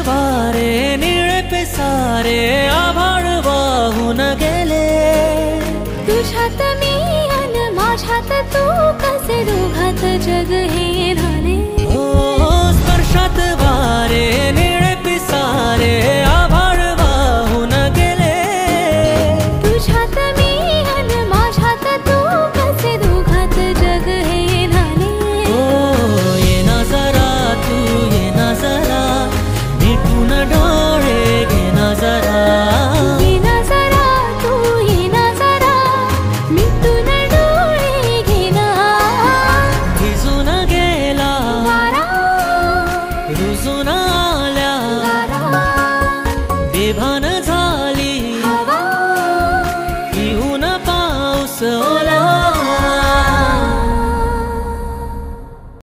वारे निळे पिसारे आभाळ वाहून गेले. तुझ्यात मी अन माझ्यात तू कसे दोघात जग हे झाले. स्पर्शात वारे निळे पिसारे आभाळ वाहून गेले. तुझ्यात मी अन माझ्यात तू कसे दोघात जग हे झाले. ये ना जरा तू ये ना जरा मिटून डोळे घे ना जरा. ये ना जरा तू ये ना जरा मिटून डोळे घे ना. भिजून गेला